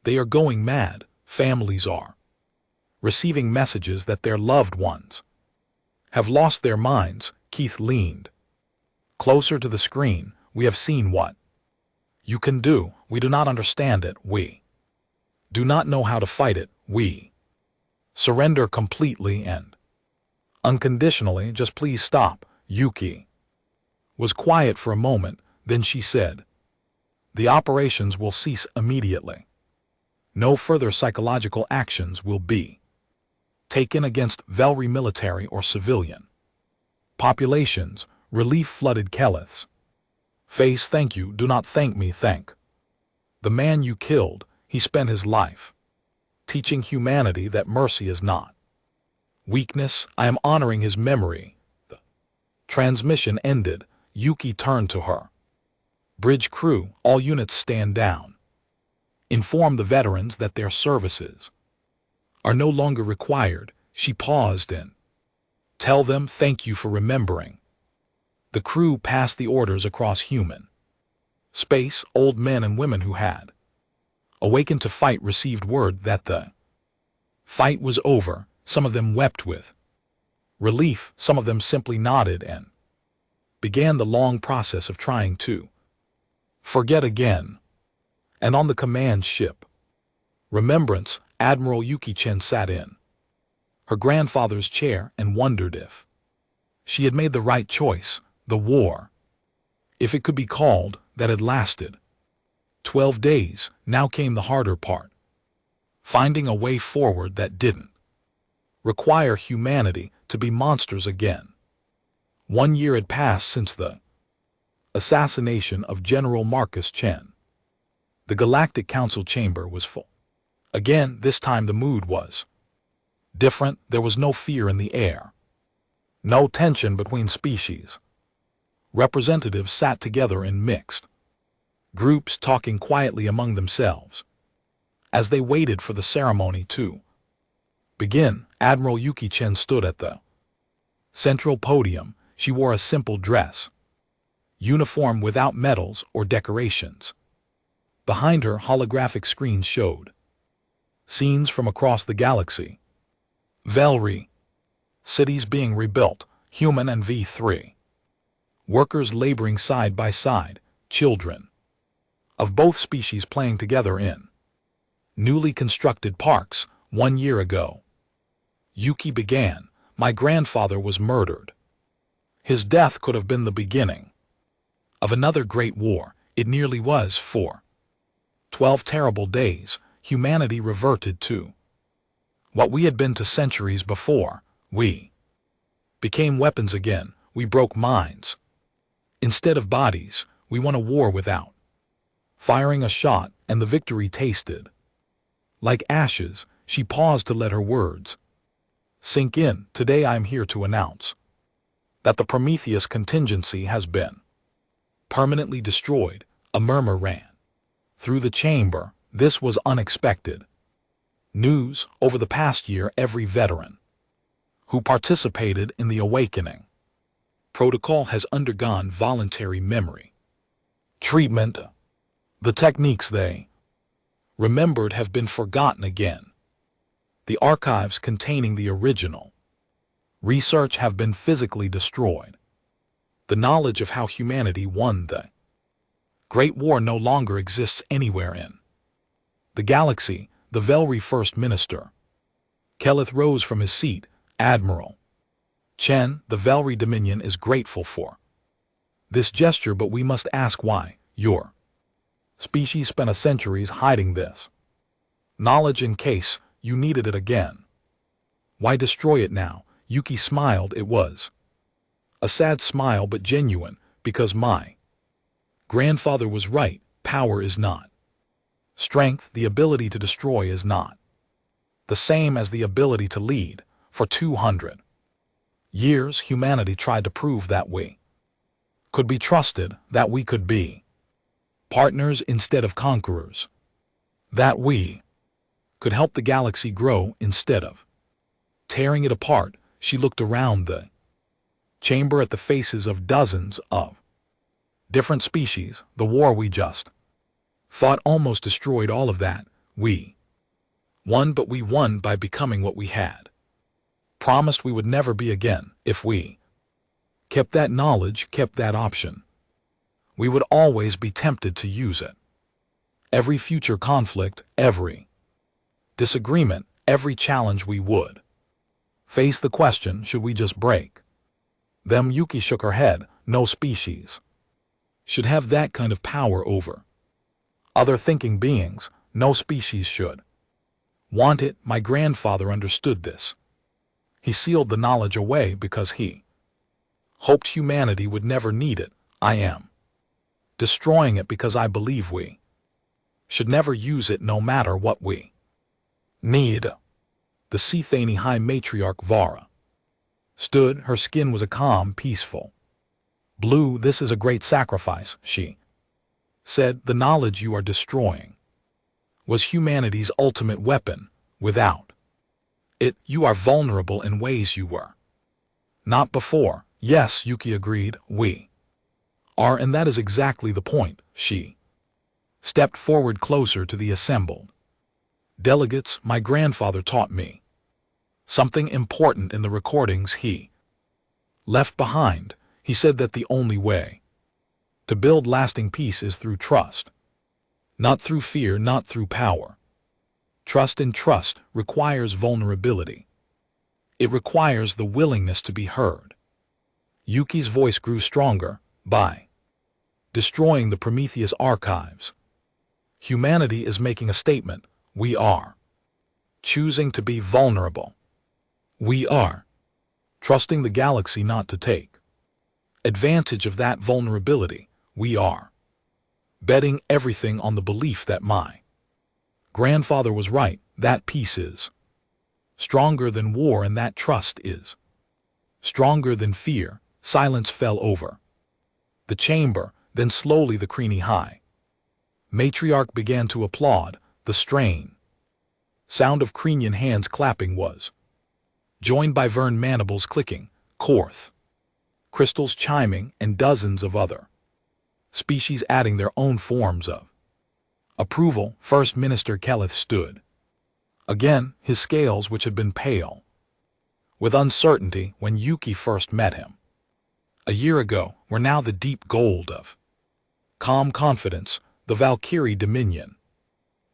They are going mad. Families are receiving messages that their loved ones have lost their minds. Keith leaned closer to the screen. We have seen what you can do. We do not understand it. We do not know how to fight it. We surrender completely and unconditionally. Just please stop. Yuki was quiet for a moment, then she said, the operations will cease immediately. No further psychological actions will be taken against Velry military or civilian populations. Relief flooded Keleth's face. Thank you. Do not thank me. Thank the man you killed. He spent his life teaching humanity that mercy is not weakness. I am honoring his memory. The transmission ended. Yuki turned to her bridge crew. All units stand down. Inform the veterans that their services are no longer required. She paused and tell them thank you for remembering. The crew passed the orders across human space. Old men and women who had awakened to fight received word that the fight was over. Some of them wept with relief. Some of them simply nodded and began the long process of trying to forget again. And on the command ship Remembrance, Admiral Yuki-chen sat in her grandfather's chair and wondered if she had made the right choice. The war, if it could be called, that had lasted 12 days, now came the harder part. Finding a way forward that didn't require humanity to be monsters again. 1 year had passed since the assassination of General Marcus Chen. The Galactic Council chamber was full. Again, this time the mood was different. There was no fear in the air. No tension between species. Representatives sat together in mixed groups, talking quietly among themselves. As they waited for the ceremony to begin, Admiral Yuki-chen stood at the central podium. She wore a simple dress, uniform without medals or decorations. Behind her, holographic screens showed scenes from across the galaxy. Velry, cities being rebuilt, human and V3. Workers laboring side by side, children of both species playing together in newly constructed parks. 1 year ago, Yuki began. My grandfather was murdered. His death could have been the beginning of another great war. It nearly was. For 12 terrible days, humanity reverted to what we had been to centuries before. We became weapons again. We broke minds. Instead of bodies, we won a war without firing a shot, and the victory tasted like ashes. She paused to let her words sink in. Today I am here to announce that the Prometheus contingency has been permanently destroyed, a murmur ran through the chamber. This was unexpected news. Over the past year, every veteran who participated in the awakening protocol has undergone voluntary memory treatment. The techniques they remembered have been forgotten again. The archives containing the original research have been physically destroyed. The knowledge of how humanity won the Great War no longer exists anywhere in the galaxy. The Velry First Minister Keleth rose from his seat. Admiral Chen, the Velry Dominion is grateful for this gesture, but we must ask why your species spent centuries hiding this knowledge in case you needed it again. Why destroy it now? Yuki smiled. It was a sad smile, but genuine, because my grandfather was right. Power is not strength. The ability to destroy is not the same as the ability to lead. For 200 years, humanity tried to prove that we could be trusted, that we could be partners instead of conquerors, that we could help the galaxy grow instead of tearing it apart. She looked around the chamber at the faces of dozens of different species. The war we just fought almost destroyed all of that. We won, but we won by becoming what we had promised we would never be again. If we kept that knowledge, kept that option, we would always be tempted to use it. Every future conflict, every disagreement, every challenge, we would face the question, should we just break them? Yuki shook her head. No species should have that kind of power over other thinking beings. No species should want it. My grandfather understood this. He sealed the knowledge away because he hoped humanity would never need it. I am destroying it because I believe we should never use it, no matter what we need. The Seathani High Matriarch Vara stood. Her skin was a calm, peaceful blue. This is a great sacrifice, she said. The knowledge you are destroying was humanity's ultimate weapon. Without it, you are vulnerable in ways you were not before. Yes, Yuki agreed, we are, and that is exactly the point. She stepped forward closer to the assembled delegates. My grandfather taught me something important in the recordings he left behind. He said that the only way to build lasting peace is through trust, not through fear, not through power. Trust, and trust requires vulnerability. It requires the willingness to be heard. Yuki's voice grew stronger. By destroying the Prometheus archives, humanity is making a statement. We are choosing to be vulnerable. We are trusting the galaxy not to take advantage of that vulnerability. We are betting everything on the belief that my grandfather was right, that peace is stronger than war, and that trust is stronger than fear. Silence fell over the chamber. Then slowly the Creany High Matriarch began to applaud. The strain sound of Crenian hands clapping was joined by Vern mandibles clicking, Korth crystals chiming, and dozens of other species adding their own forms of approval. First Minister Keleth stood again, his scales, which had been pale with uncertainty when Yuki first met him a year ago, were now the deep gold of calm confidence. The Valkyrie Dominion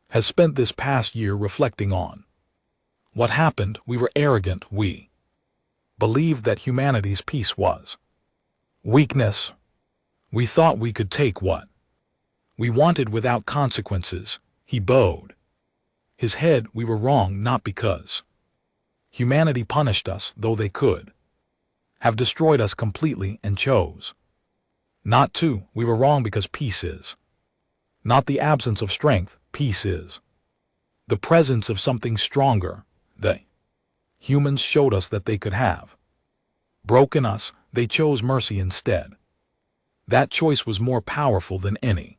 has spent this past year reflecting on what happened. We were arrogant. We believed that humanity's peace was weakness. We thought we could take what we wanted without consequences. He bowed his head. We were wrong, not because humanity punished us, though they could have destroyed us completely and chose not to. We were wrong because peace is not the absence of strength. Peace is the presence of something stronger. The humans showed us that they could have broken us. they chose mercy instead. That choice was more powerful than any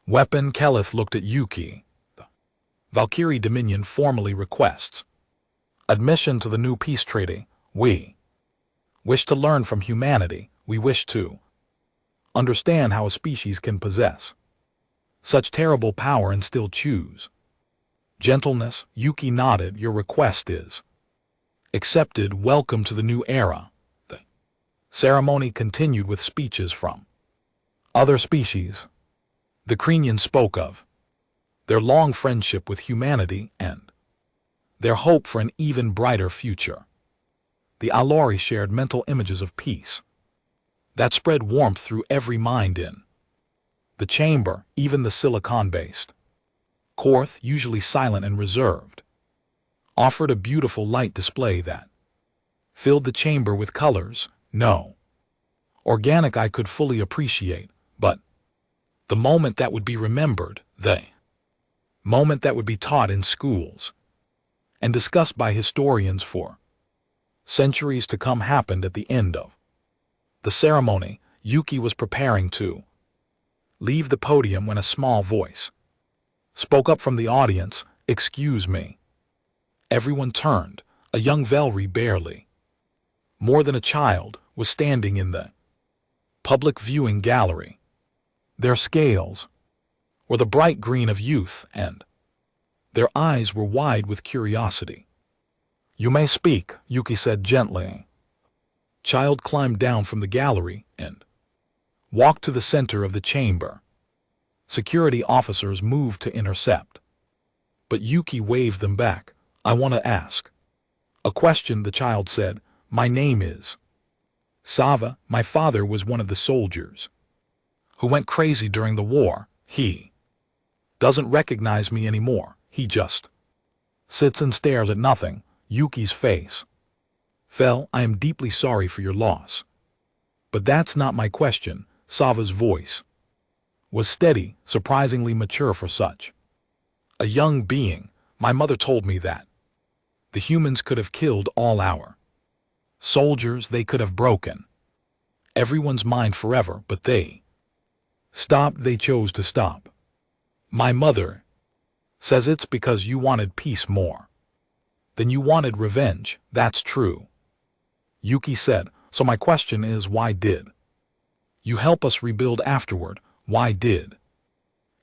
weapon. Keleth looked at Yuki. The Valkyrie Dominion formally requests admission to the new peace treaty. We wish to learn from humanity. We wish to understand how a species can possess such terrible power and still choose gentleness. Yuki nodded. Your request is accepted. Welcome to the new era. The ceremony continued with speeches from other species. The Krenians spoke of their long friendship with humanity and their hope for an even brighter future. The Alori shared mental images of peace that spread warmth through every mind in the chamber. Even the silicon-based Korth, usually silent and reserved, offered a beautiful light display that filled the chamber with colors no organic eye could fully appreciate, but the moment that would be remembered, the moment that would be taught in schools and discussed by historians for centuries to come, happened at the end of the ceremony. Yuki was preparing to leave the podium when a small voice spoke up from the audience. Excuse me. Everyone turned. A young Velry, barely more than a child, was standing in the public viewing gallery. Their scales were the bright green of youth, and their eyes were wide with curiosity. You may speak, Yuki said gently. Child climbed down from the gallery and walked to the center of the chamber. Security officers moved to intercept, but Yuki waved them back. I want to ask a question, the child said. My name is Sava. My father was one of the soldiers who went crazy during the war. He doesn't recognize me anymore. He just sits and stares at nothing. Yuki's face fell. I am deeply sorry for your loss. But that's not my question. Sava's voice was steady, surprisingly mature for such a young being. My mother told me that the humans could have killed all our soldiers. They could have broken everyone's mind forever, but they stopped. They chose to stop. My mother says it's because you wanted peace more than you wanted revenge. That's true, Yuki said. So my question is, why did you help us rebuild afterward? Why did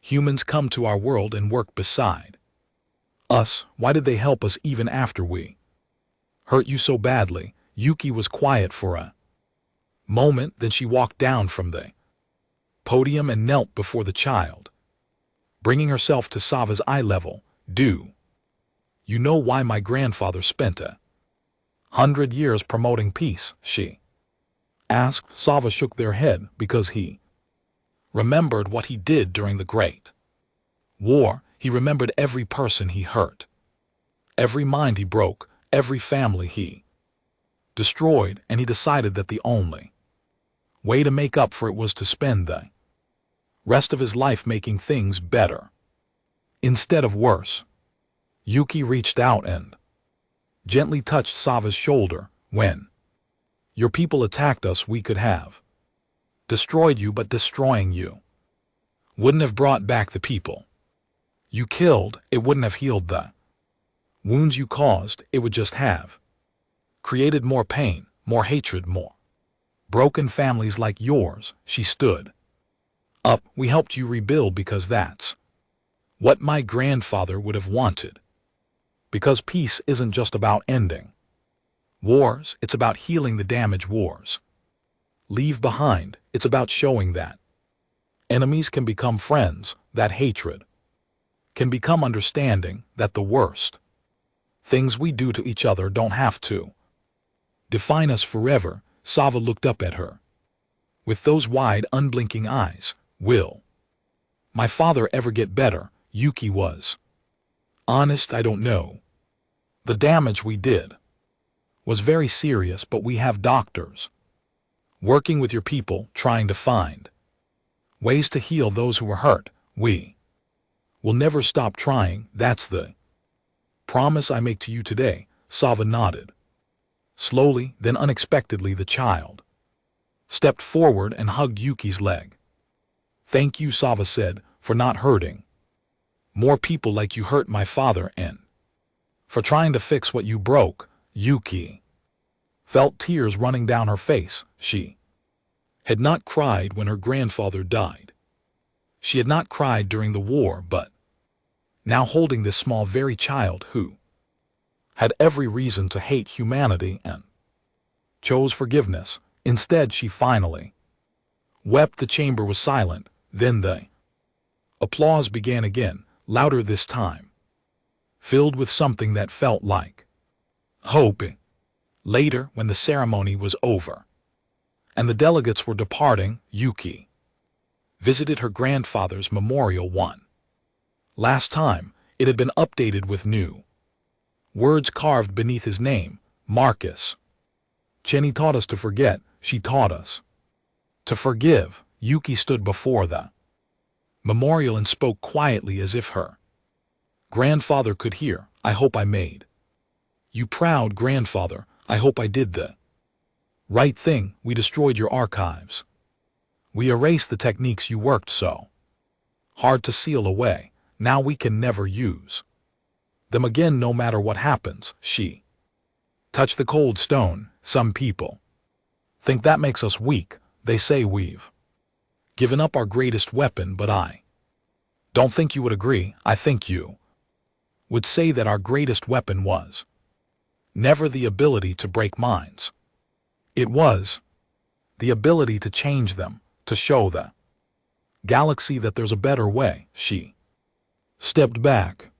humans come to our world and work beside us? Why did they help us even after we hurt you so badly? Yuki was quiet for a moment, then she walked down from the podium and knelt before the child, bringing herself to Sava's eye level. Do you know why my grandfather spent 100 years promoting peace? She asked. Sava shook their head. Because he remembered what he did during the Great War. He remembered every person he hurt, every mind he broke, every family he destroyed, and he decided that the only way to make up for it was to spend the rest of his life making things better instead of worse. Yuki reached out and gently touched Sava's shoulder. When your people attacked us, we could have destroyed you, but destroying you wouldn't have brought back the people you killed. It wouldn't have healed the wounds you caused. It would just have created more pain, more hatred, more broken families like yours. She stood up. We helped you rebuild because that's what my grandfather would have wanted. Because peace isn't just about ending wars, it's about healing the damage wars leave behind. It's about showing that enemies can become friends, that hatred can become understanding, that the worst things we do to each other don't have to define us forever. Sava looked up at her with those wide, unblinking eyes. Will my father ever get better? Yuki was honest. I don't know. The damage we did was very serious, but we have doctors working with your people, trying to find ways to heal those who were hurt. We will never stop trying. That's the promise I make to you today. Sava nodded. Slowly, then unexpectedly, the child stepped forward and hugged Yuki's leg. "Thank you," Sava said, "for not hurting more people like you hurt my father and for trying to fix what you broke." Yuki felt tears running down her face. She had not cried when her grandfather died. She had not cried during the war, but now holding this small, very child who had every reason to hate humanity and chose forgiveness, instead she finally wept. The chamber was silent. Then the applause began again, louder this time, filled with something that felt like hope. Later, when the ceremony was over and the delegates were departing, Yuki visited her grandfather's memorial one last time. It had been updated with new words carved beneath his name, Marcus. "Chenny taught us to forget, she taught us to forgive." Yuki stood before the memorial and spoke quietly as if her grandfather could hear. "I hope I made you proud, grandfather. I hope I did the right thing. We destroyed your archives. We erased the techniques you worked so hard to seal away. Now we can never use them again, no matter what happens." She touched the cold stone. "Some people think that makes us weak. They say we've given up our greatest weapon, but I don't think you would agree. I think you would say that our greatest weapon was never the ability to break minds. It was the ability to change them, to show the galaxy that there's a better way." She stepped back,